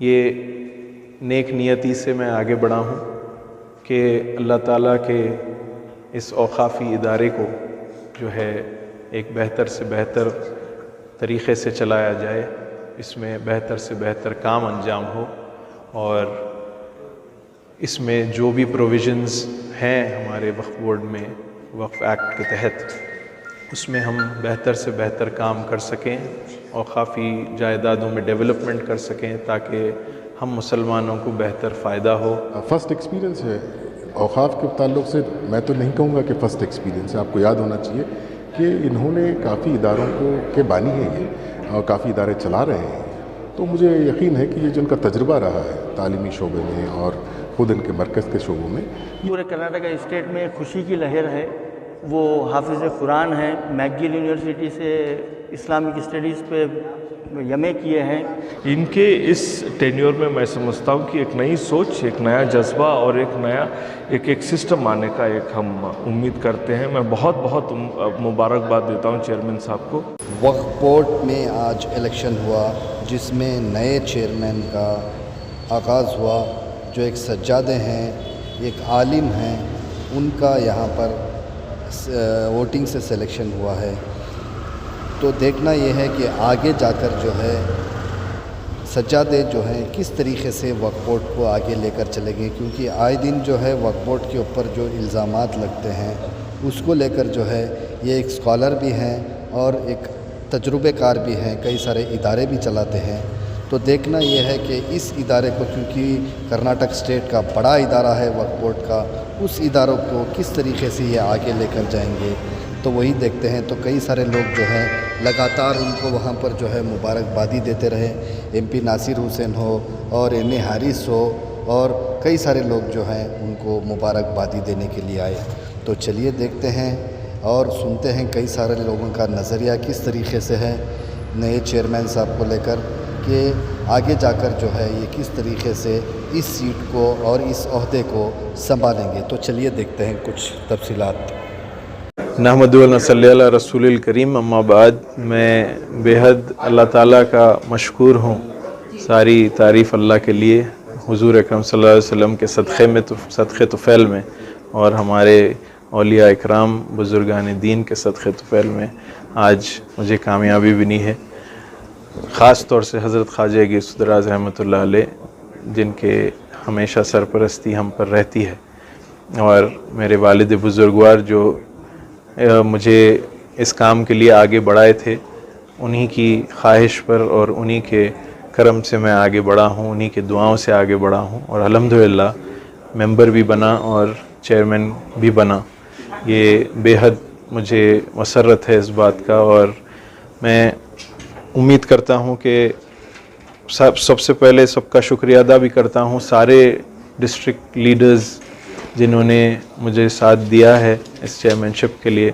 ये नेक नियति से मैं आगे बढ़ा हूँ कि अल्लाह ताला के इस औक़ाफ़ी इदारे को जो है एक बेहतर से बेहतर तरीक़े से चलाया जाए, इसमें बेहतर से बेहतर काम अंजाम हो और इसमें जो भी प्रोविज़न्स हैं हमारे वक्फ़ बोर्ड में वक्फ़ एक्ट के तहत, उसमें हम बेहतर से बेहतर काम कर सकें और काफ़ी जायदादों में डेवलपमेंट कर सकें ताकि हम मुसलमानों को बेहतर फ़ायदा हो। फ़र्स्ट एक्सपीरियंस है औक़ाफ़ के ताल्लुक़ से। मैं तो नहीं कहूँगा कि फ़र्स्ट एक्सपीरियंस है। आपको याद होना चाहिए कि इन्होंने काफ़ी इदारों के बानी हैं ये और काफ़ी इदारे चला रहे हैं। तो मुझे यकीन है कि ये जिनका तजुर्बा रहा है तालीमी शोबे में और ख़ुद इनके मरकज़ के शोबों में, पूरे कर्नाटक स्टेट में खुशी की लहर है। वो हाफिज़ कुरान हैं, मैकगिल यूनिवर्सिटी से इस्लामिक स्टडीज़ पे यमे किए हैं। इनके इस टेन्योर में मैं समझता हूँ कि एक नई सोच, एक नया जज्बा और एक नया एक सिस्टम आने का एक हम उम्मीद करते हैं। मैं बहुत बहुत मुबारकबाद देता हूँ चेयरमैन साहब को। वक्फ बोर्ड में आज इलेक्शन हुआ जिसमें नए चेयरमैन का आगाज़ हुआ, जो एक सज्जादे हैं, एक आलिम हैं, उनका यहाँ पर वोटिंग से सिलेक्शन हुआ है। तो देखना ये है कि आगे जाकर जो है सज्जादे जो हैं किस तरीक़े से वक्फ बोर्ड को आगे लेकर चलेंगे, क्योंकि आए दिन जो है वक्फ बोर्ड के ऊपर जो इल्ज़ामात लगते हैं उसको लेकर जो है ये एक स्कॉलर भी हैं और एक तजुर्बेकार भी हैं, कई सारे इदारे भी चलाते हैं। तो देखना ये है कि इस इदारे को, क्योंकि कर्नाटक स्टेट का बड़ा इदारा है वक्फ बोर्ड का, उस इदारों को किस तरीके से ये आगे लेकर जाएंगे, तो वही देखते हैं। तो कई सारे लोग जो हैं लगातार उनको वहाँ पर जो है मुबारकबादी देते रहे। MP नासिर हुसैन हो और NA हारिस हो और कई सारे लोग जो हैं उनको मुबारकबादी देने के लिए आए। तो चलिए देखते हैं और सुनते हैं कई सारे लोगों का नज़रिया किस तरीके से है नए चेयरमैन साहब को लेकर, कि आगे जाकर जो है ये किस तरीके से इस सीट को और इस ओहदे को संभालेंगे। तो चलिए देखते हैं कुछ तफसीलात। नहमदु व नसल्ली अला रसूलिल करीम, अम्मा बाद। मैं बेहद अल्लाह ताला का मशकूर हूँ। सारी तारीफ़ अल्लाह के लिए, हुज़ूर अकरम सल्लल्लाहु अलैहि वसल्लम के सदक़े तुफ़ैल में और हमारे औलिया इकराम बुज़ुर्गान दीन के सदक़े तुफ़ैल में आज मुझे कामयाबी मिली है। ख़ास तौर से हज़रत ख्वाजा ग़ौस-ए-दराज़ रहमतुल्लाह अलैह, जिनके हमेशा सरपरस्ती हम पर रहती है, और मेरे वालिद बुज़ुर्गवार जो मुझे इस काम के लिए आगे बढ़ाए थे, उन्हीं की ख्वाहिश पर और उन्हीं के करम से मैं आगे बढ़ा हूँ, उन्हीं के दुआओं से आगे बढ़ा हूँ और अल्हम्दुलिल्लाह मेंबर भी बना और चेयरमैन भी बना। ये बेहद मुझे मसरत है इस बात का, और मैं उम्मीद करता हूँ कि सबसे पहले सबका शुक्रिया अदा भी करता हूँ सारे डिस्ट्रिक्ट लीडर्स जिन्होंने मुझे साथ दिया है इस चेयरमैनशिप के लिए।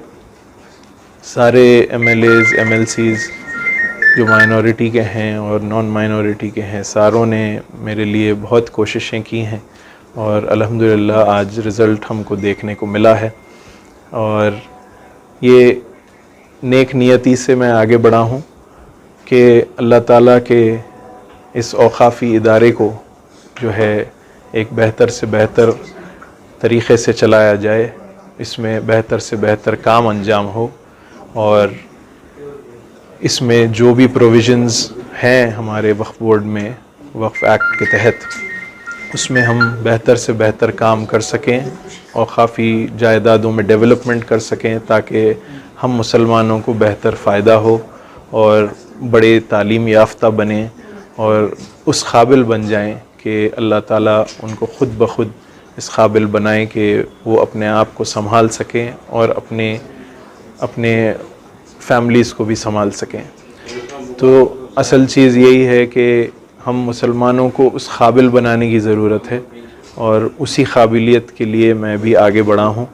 सारे MLAs MLCs जो माइनॉरिटी के हैं और नॉन माइनॉरिटी के हैं, सारों ने मेरे लिए बहुत कोशिशें की हैं और अल्हम्दुलिल्लाह आज रिज़ल्ट हमको देखने को मिला है। और ये नेक नियति से मैं आगे बढ़ा हूँ कि अल्लाह ताला के इस औक़ाफ़ी इदारे को जो है एक बेहतर से बेहतर तरीक़े से चलाया जाए, इसमें बेहतर से बेहतर काम अंजाम हो और इसमें जो भी प्रोविज़न्स हैं हमारे वक्फ़ बोर्ड में वक्फ़ एक्ट के तहत, उसमें हम बेहतर से बेहतर काम कर सकें और काफ़ी जायदादों में डेवलपमेंट कर सकें ताकि हम मुसलमानों को बेहतर फ़ायदा हो और बड़े तालीम याफ्ता बने और उस काबिल बन जाएं कि अल्लाह ताला उनको ख़ुद ब खुद इस काबिल बनाए कि वो अपने आप को संभाल सकें और अपने फैमिलीज़ को भी संभाल सकें। तो असल चीज़ यही है कि हम मुसलमानों को उस काबिल बनाने की ज़रूरत है और उसी काबिलियत के लिए मैं भी आगे बढ़ा हूँ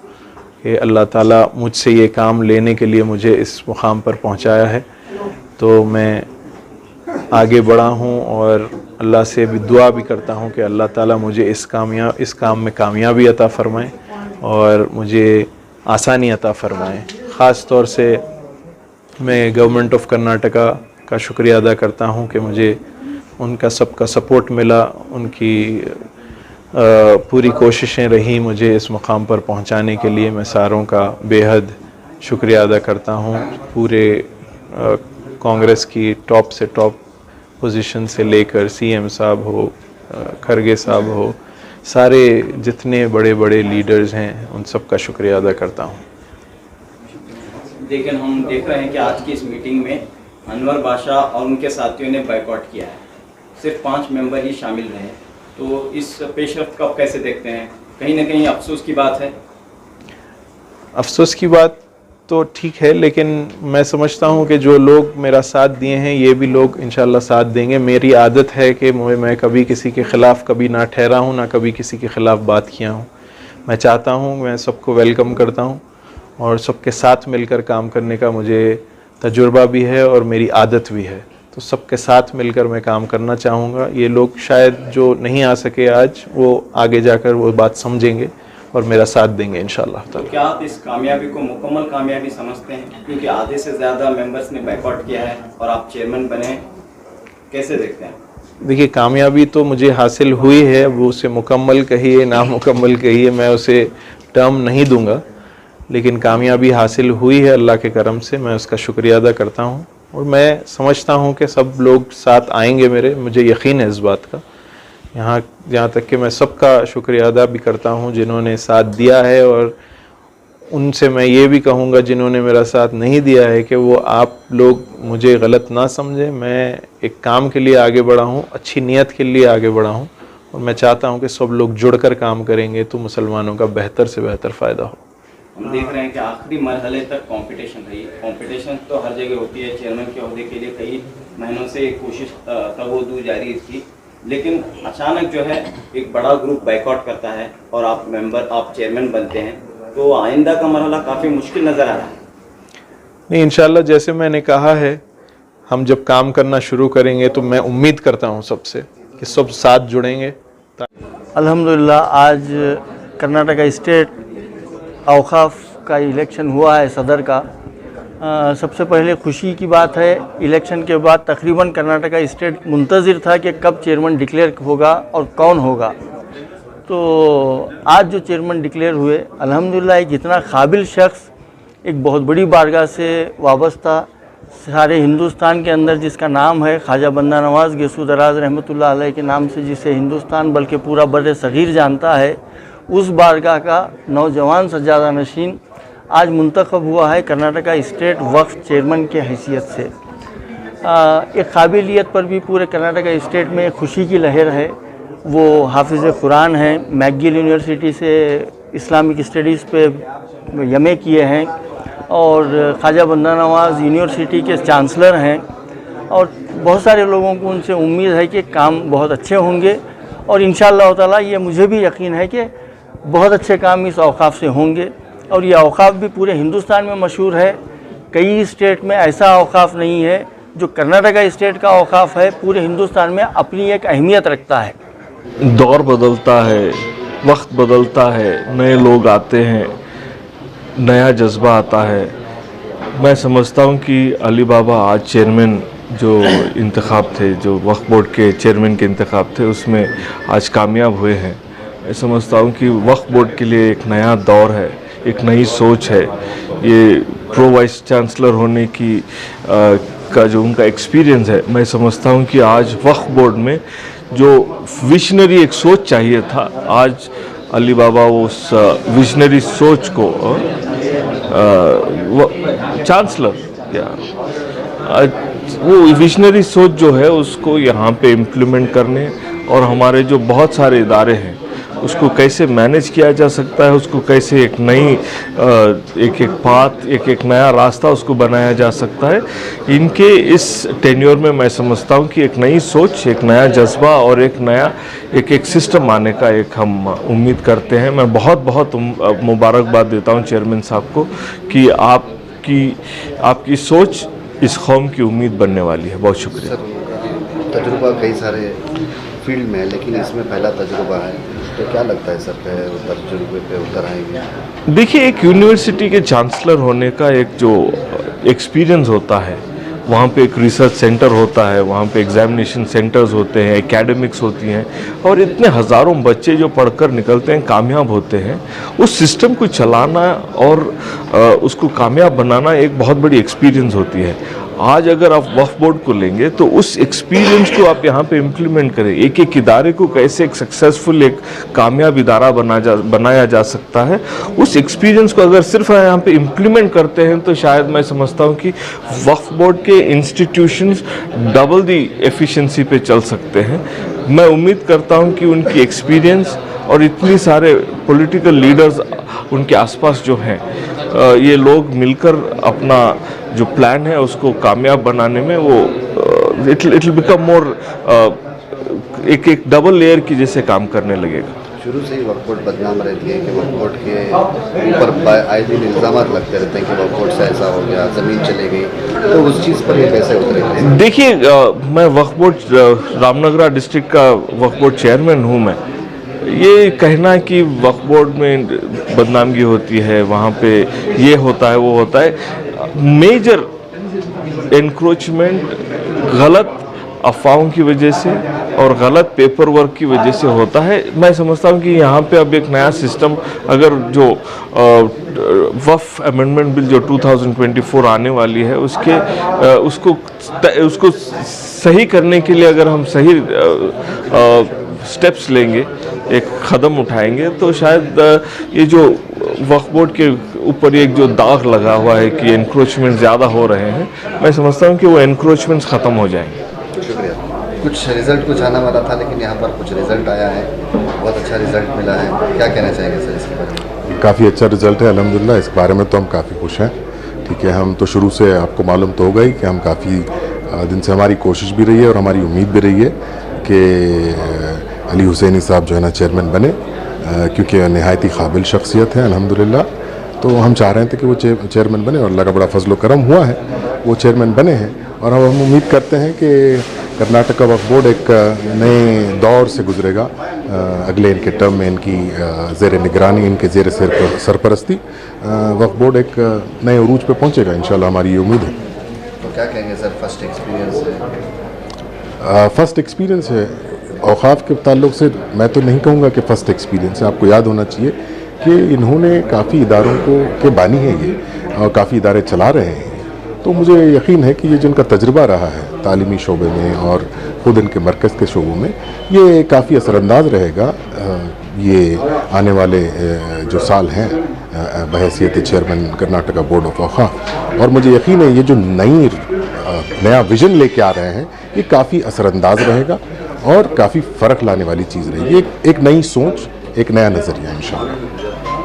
कि अल्लाह ताला मुझसे ये काम लेने के लिए मुझे इस मुकाम पर पहुँचाया है। तो मैं आगे बढ़ा हूँ और अल्लाह से भी दुआ भी करता हूँ कि अल्लाह ताला मुझे इस काम में कामयाबी अता फ़रमाएँ और मुझे आसानी अता फ़रमाएँ। ख़ास तौर से मैं गवर्नमेंट ऑफ कर्नाटका का शुक्रिया अदा करता हूँ कि मुझे उनका सबका सपोर्ट मिला, उनकी पूरी कोशिशें रही मुझे इस मुकाम पर पहुंचाने के लिए। मैं सारों का बेहद शुक्रिया अदा करता हूं। पूरे कांग्रेस की टॉप से टॉप पोजीशन से लेकर सीएम साहब हो, खरगे साहब हो, सारे जितने बड़े बड़े लीडर्स हैं उन सब का शुक्रिया अदा करता हूं। लेकिन हम देख रहे हैं कि आज की इस मीटिंग में अनवर बादशाह और उनके साथियों ने बायकॉट किया है, सिर्फ 5 मेंबर ही शामिल रहे। तो इस पेशरफ्त को आप कैसे देखते हैं? कहीं ना कहीं अफसोस की बात है। अफसोस की बात तो ठीक है, लेकिन मैं समझता हूं कि जो लोग मेरा साथ दिए हैं ये भी लोग इंशाल्लाह साथ देंगे। मेरी आदत है कि मैं कभी किसी के ख़िलाफ़ कभी ना ठहरा हूं, ना कभी किसी के ख़िलाफ़ बात किया हूं। मैं चाहता हूं, मैं सबको वेलकम करता हूं और सबके साथ मिलकर काम करने का मुझे तजुर्बा भी है और मेरी आदत भी है। तो सबके साथ मिलकर मैं काम करना चाहूँगा। ये लोग शायद जो नहीं आ सके आज, वो आगे जाकर वो बात समझेंगे और मेरा साथ देंगे इंशाल्लाह। तो क्या आप इस कामयाबी को मुकम्मल कामयाबी समझते हैं? क्योंकि आधे से ज़्यादा मेंबर्स ने बायकॉट किया है और आप चेयरमैन बने, कैसे देखते हैं? देखिए, कामयाबी तो मुझे हासिल हुई है, वो उसे मुकम्मल कहिए नामुकम्मल कहिए, मैं उसे टर्म नहीं दूंगा, लेकिन कामयाबी हासिल हुई है अल्लाह के करम से। मैं उसका शुक्रिया अदा करता हूँ और मैं समझता हूँ कि सब लोग साथ आएंगे मेरे, मुझे यकीन है इस बात का। यहाँ तक कि मैं सबका शुक्रिया अदा भी करता हूँ जिन्होंने साथ दिया है, और उनसे मैं ये भी कहूँगा जिन्होंने मेरा साथ नहीं दिया है कि वो आप लोग मुझे गलत ना समझें। मैं एक काम के लिए आगे बढ़ा हूँ, अच्छी नीयत के लिए आगे बढ़ा हूँ, और मैं चाहता हूँ कि सब लोग जुड़कर काम करेंगे तो मुसलमानों का बेहतर से बेहतर फ़ायदा हो। हम देख रहे हैं कि आखिरी मरहले तक कंपटीशन रही। कंपटीशन तो हर जगह होती है, चेयरमैन के ओहदे के लिए कई महीनों से कोशिश तगोदू जारी थी, लेकिन अचानक जो है एक बड़ा ग्रुप बायकॉट करता है और आप चेयरमैन बनते हैं, तो आइंदा का मरहला काफ़ी मुश्किल नज़र आ रहा है। नहीं, इंशाल्लाह जैसे मैंने कहा है, हम जब काम करना शुरू करेंगे तो मैं उम्मीद करता हूँ सबसे कि सब साथ जुड़ेंगे। अल्हम्दुलिल्लाह आज कर्नाटका स्टेट औकाफ का इलेक्शन हुआ है सदर का। सबसे पहले खुशी की बात है, इलेक्शन के बाद तकरीबन कर्नाटका स्टेट मुंतज़िर था कि कब चेयरमैन डिक्लेयर होगा और कौन होगा। तो आज जो चेयरमैन डिक्लेयर हुए, अल्हम्दुलिल्लाह एक इतना काबिल शख्स, एक बहुत बड़ी बारगाह से वाबस्ता, सारे हिंदुस्तान के अंदर जिसका नाम है ख्वाजा बंदा नवाज़ गेसू दराज रहमतुल्लाह अलैह के नाम से, जिसे हिंदुस्तान बल्कि पूरा बर सग़ीर जानता है, उस बारगाह का नौजवान सज्जादा नशीन आज मुंतखब हुआ है कर्नाटका स्टेट वक्फ चेयरमैन के हैसियत से। एक काबिलियत पर भी पूरे कर्नाटका स्टेट में खुशी की लहर है। वो हाफिज़ कुरान हैं, मैगिल यूनिवर्सिटी से इस्लामिक स्टडीज़ पे यमे किए हैं और ख्वाजा बंदा नवाज़ यूनिवर्सिटी के चांसलर हैं, और बहुत सारे लोगों को उनसे उम्मीद है कि काम बहुत अच्छे होंगे, और इंशाअल्लाह ताला ये मुझे भी यकीन है कि बहुत अच्छे काम इस औकाफ से होंगे। और ये औकाफ भी पूरे हिंदुस्तान में मशहूर है, कई स्टेट में ऐसा औकाफ नहीं है जो कर्नाटका स्टेट का औकाफ है, पूरे हिंदुस्तान में अपनी एक अहमियत रखता है। दौर बदलता है, वक्त बदलता है, नए लोग आते हैं, नया जज्बा आता है। मैं समझता हूँ कि अली बाबा आज चेयरमैन जो इंतखाब थे, जो वक्फ बोर्ड के चेयरमैन के इंतखाब थे, उसमें आज कामयाब हुए हैं। मैं समझता हूँ कि वक्फ बोर्ड के लिए एक नया दौर है, एक नई सोच है। ये प्रो वाइस चांसलर होने की का जो उनका एक्सपीरियंस है, मैं समझता हूँ कि आज वक्फ बोर्ड में जो विशनरी एक सोच चाहिए था, आज अली बाबा उस विशनरी सोच को चांसलर या वो विशनरी सोच जो है उसको यहाँ पे इम्प्लीमेंट करने, और हमारे जो बहुत सारे इदारे हैं उसको कैसे मैनेज किया जा सकता है, उसको कैसे एक नई एक पाथ, एक नया रास्ता उसको बनाया जा सकता है। इनके इस टेन्योर में मैं समझता हूँ कि एक नई सोच, एक नया जज्बा और एक नया एक सिस्टम आने का एक हम उम्मीद करते हैं। मैं बहुत मुबारकबाद देता हूँ चेयरमैन साहब को कि आपकी सोच इस कौम की उम्मीद बनने वाली है। बहुत शुक्रिया। तजुर्बा कई सारे फील्ड में है, लेकिन इसमें पहला तजुर्बा है, तो क्या लगता है सर तजुर्बे पे उतर आएंगे? देखिए, एक यूनिवर्सिटी के चांसलर होने का एक जो एक्सपीरियंस होता है वहाँ पे एक रिसर्च सेंटर होता है, वहाँ पे एग्जामिनेशन सेंटर्स होते हैं, एकेडमिक्स होती हैं, और इतने हज़ारों बच्चे जो पढ़कर निकलते हैं, कामयाब होते हैं। उस सिस्टम को चलाना और उसको कामयाब बनाना एक बहुत बड़ी एक्सपीरियंस होती है। आज अगर आप वक्फ बोर्ड को लेंगे तो उस एक्सपीरियंस को आप यहाँ पे इम्प्लीमेंट करें, एक एक इदारे को कैसे एक सक्सेसफुल एक कामयाब इदारा बनाया जा सकता है, उस एक्सपीरियंस को अगर सिर्फ यहाँ पे इम्प्लीमेंट करते हैं तो शायद मैं समझता हूँ कि वक्फ बोर्ड के इंस्टीट्यूशंस डबल दी एफिशिएंसी पे चल सकते हैं। मैं उम्मीद करता हूँ कि उनकी एक्सपीरियंस और इतनी सारे पॉलिटिकल लीडर्स उनके आसपास जो हैं, ये लोग मिलकर अपना जो प्लान है उसको कामयाब बनाने में वो इट विल बिकम मोर एक डबल लेयर की जैसे काम करने लगेगा। शुरू से ही वक्फ बोर्ड बदनाम रहती है कि वक्फ बोर्ड के ऊपर आए दिन इल्ज़ाम लगते रहते हैं कि वक्फ बोर्ड से ऐसा हो गया, ज़मीन चली गई, तो उस चीज़ पर ये कैसे उतरेंगे? देखिए, मैं वक्फ बोर्ड रामनगरा डिस्ट्रिक्ट का वक्फ बोर्ड चेयरमैन हूँ। मैं ये कहना कि वक्फ बोर्ड में बदनामी होती है, वहाँ पे ये होता है वो होता है, मेजर एनक्रोचमेंट गलत अफवाहों की वजह से और गलत पेपर वर्क की वजह से होता है। मैं समझता हूँ कि यहाँ पे अब एक नया सिस्टम, अगर जो वक्फ अमेंडमेंट बिल जो 2024 आने वाली है उसको सही करने के लिए अगर हम सही स्टेप्स लेंगे, एक कदम उठाएंगे, तो शायद ये जो वक्फ बोर्ड के ऊपर एक जो दाग लगा हुआ है कि एनक्रोचमेंट ज़्यादा हो रहे हैं, मैं समझता हूँ कि वो एनक्रोचमेंट्स ख़त्म हो जाएंगे। शुक्रिया। कुछ रिजल्ट कुछ आना वाला था लेकिन यहाँ पर कुछ रिजल्ट आया है, बहुत अच्छा रिजल्ट मिला है, क्या कहना चाहेंगे सर इसके बारे में? काफ़ी अच्छा रिजल्ट है अल्हम्दुलिल्लाह, इस बारे में तो हम काफ़ी खुश हैं। ठीक है, हम तो शुरू से आपको मालूम तो होगा ही कि हम काफ़ी दिन से हमारी कोशिश भी रही है और हमारी उम्मीद भी रही है कि अली हुसैनी साहब जो है ना चेयरमैन बने, क्योंकि नहायत ही काबिल शख्सियत है अल्हम्दुलिल्लाह। तो हम चाह रहे थे कि वो चेयरमैन बने और अल्लाह का बड़ा फजल करम हुआ है, वो चेयरमैन बने हैं। और हम उम्मीद करते हैं कि कर्नाटक का वक्फ बोर्ड एक नए दौर से गुजरेगा। अगले इनके टर्म में इनकी ज़ेर निगरानी, इनके ज़ेर सरपरस्ती वक्फ बोर्ड एक नए उरूज पे पहुंचेगा, इंशाल्लाह हमारी ये उम्मीद है। तो क्या कहेंगे सर, फर्स्ट एक्सपीरियंस है? फर्स्ट एक्सपीरियंस है औक़ाफ़ के ताल्लुक़ से। मैं तो नहीं कहूँगा कि फ़र्स्ट एक्सपीरियंस है, आपको याद होना चाहिए कि इन्होंने काफ़ी इदारों के बानी है ये, और काफ़ी इदारे चला रहे हैं। तो मुझे यकीन है कि ये जिनका तजुर्बा रहा है तालीमी शोबे में और ख़ुद इनके मरकज़ के शोबों में, ये काफ़ी असरअंदाज रहेगा ये आने वाले जो साल हैं बहैसियत चेयरमैन कर्नाटका बोर्ड ऑफ औक़ाफ़। और मुझे यकीन है ये जो नया विज़न लेके आ रहे हैं ये काफ़ी असरअंदाज रहेगा और काफ़ी फ़र्क लाने वाली चीज़ रहेगी। एक नई सोच, एक नया नज़रिया इंशाअल्लाह।